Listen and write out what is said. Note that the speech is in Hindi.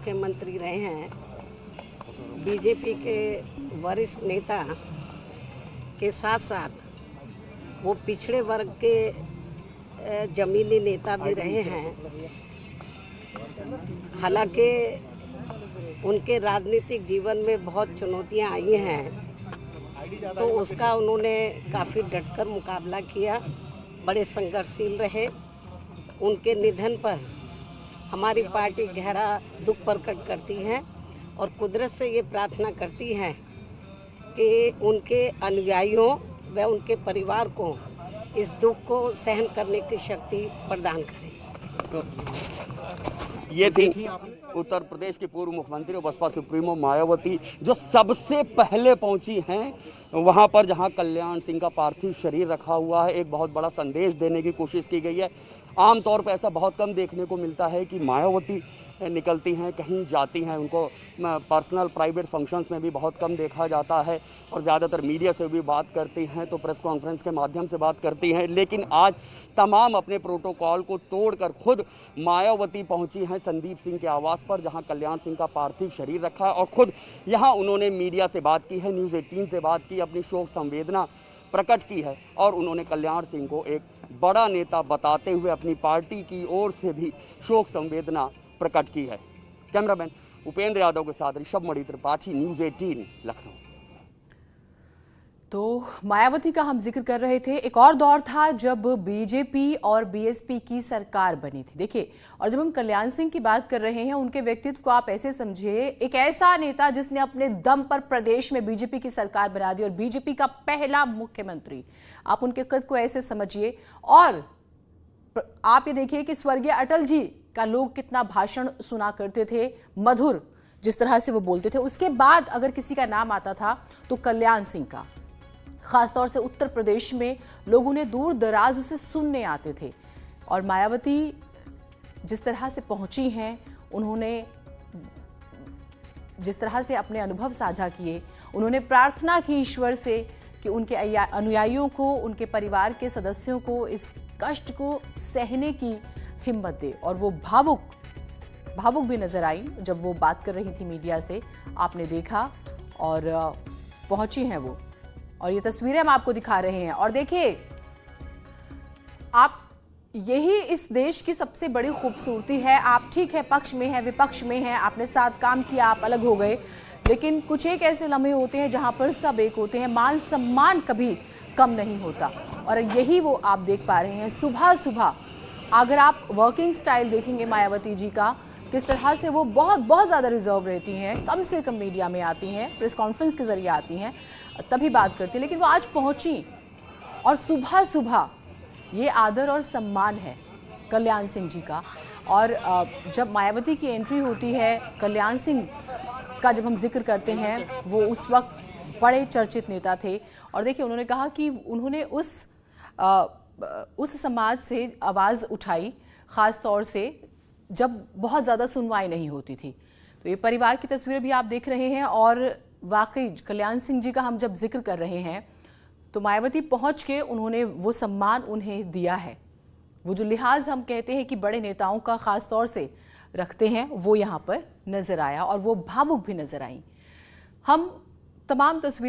मुख्यमंत्री रहे हैं, बीजेपी के वरिष्ठ नेता के साथ साथ वो पिछड़े वर्ग के जमीनी नेता भी रहे हैं। हालांकि उनके राजनीतिक जीवन में बहुत चुनौतियां आई हैं, तो उसका उन्होंने काफ़ी डटकर मुकाबला किया, बड़े संघर्षशील रहे। उनके निधन पर हमारी पार्टी गहरा दुख प्रकट करती है और कुदरत से ये प्रार्थना करती है कि उनके अनुयायियों व उनके परिवार को इस दुख को सहन करने की शक्ति प्रदान करे। ये थी उत्तर प्रदेश की पूर्व मुख्यमंत्री और बसपा सुप्रीमो मायावती, जो सबसे पहले पहुंची हैं वहां पर जहां कल्याण सिंह का पार्थिव शरीर रखा हुआ है। एक बहुत बड़ा संदेश देने की कोशिश की गई है। आमतौर पर ऐसा बहुत कम देखने को मिलता है कि मायावती निकलती हैं, कहीं जाती हैं, उनको पर्सनल प्राइवेट फंक्शंस में भी बहुत कम देखा जाता है और ज़्यादातर मीडिया से भी बात करती हैं तो प्रेस कॉन्फ्रेंस के माध्यम से बात करती हैं। लेकिन आज तमाम अपने प्रोटोकॉल को तोड़कर खुद मायावती पहुंची हैं संदीप सिंह के आवास पर, जहां कल्याण सिंह का पार्थिव शरीर रखा है और खुद यहां उन्होंने मीडिया से बात की है, न्यूज़ 18 से बात की, अपनी शोक संवेदना प्रकट की है और उन्होंने कल्याण सिंह को एक बड़ा नेता बताते हुए अपनी पार्टी की ओर से भी शोक संवेदना प्रकट की है। कैमरामैन उपेंद्र यादव के साथ ऋषभ मणि त्रिपाठी, न्यूज़ 18 लखनऊ। तो मायावती का हम जिक्र कर रहे थे। एक और दौर था जब बीजेपी और बीएसपी की सरकार बनी थी। देखिए, और जब हम कल्याण सिंह की बात कर रहे हैं, उनके व्यक्तित्व को आप ऐसे समझिए, एक ऐसा नेता जिसने अपने दम पर प्रदेश में बीजेपी की सरकार बना दी और बीजेपी का पहला मुख्यमंत्री। आप उनके कद को ऐसे समझिए। और आप ये देखिए कि स्वर्गीय अटल जी का लोग कितना भाषण सुना करते थे, मधुर जिस तरह से वो बोलते थे। उसके बाद अगर किसी का नाम आता था तो कल्याण सिंह का, खासतौर से उत्तर प्रदेश में लोग उन्हें दूर दराज से सुनने आते थे। और मायावती जिस तरह से पहुंची हैं, उन्होंने जिस तरह से अपने अनुभव साझा किए, उन्होंने प्रार्थना की ईश्वर से कि उनके अनुयायियों को, उनके परिवार के सदस्यों को इस कष्ट को सहने की हिम्मत दे। और वो भावुक भी नजर आई जब वो बात कर रही थी मीडिया से, आपने देखा। और पहुंची हैं वो, और ये तस्वीरें हम आपको दिखा रहे हैं। और देखिए, आप, यही इस देश की सबसे बड़ी खूबसूरती है। आप ठीक है, पक्ष में है, विपक्ष में है, आपने साथ काम किया, आप अलग हो गए, लेकिन कुछ एक ऐसे लम्हे होते हैं जहां पर सब एक होते हैं। मान सम्मान कभी कम नहीं होता, और यही वो आप देख पा रहे हैं। सुबह सुबह अगर आप वर्किंग स्टाइल देखेंगे मायावती जी का, किस तरह से वो बहुत ज़्यादा रिजर्व रहती हैं, कम से कम मीडिया में आती हैं, प्रेस कॉन्फ्रेंस के जरिए आती हैं, तभी बात करती हैं। लेकिन वो आज पहुंची और सुबह सुबह ये आदर और सम्मान है कल्याण सिंह जी का। और जब मायावती की एंट्री होती है, कल्याण सिंह का जब हम जिक्र करते हैं, वो उस वक्त बड़े चर्चित नेता थे। और देखिए, उन्होंने कहा कि उन्होंने उस समाज से आवाज़ उठाई, ख़ास तौर से जब बहुत ज़्यादा सुनवाई नहीं होती थी। तो ये परिवार की तस्वीर भी आप देख रहे हैं। और वाकई कल्याण सिंह जी का हम जब जिक्र कर रहे हैं, तो मायावती पहुंच के उन्होंने वो सम्मान उन्हें दिया है। वो जो लिहाज हम कहते हैं कि बड़े नेताओं का ख़ास तौर से रखते हैं, वो यहाँ पर नज़र आया और वो भावुक भी नज़र आई। हम तमाम तस्वीरें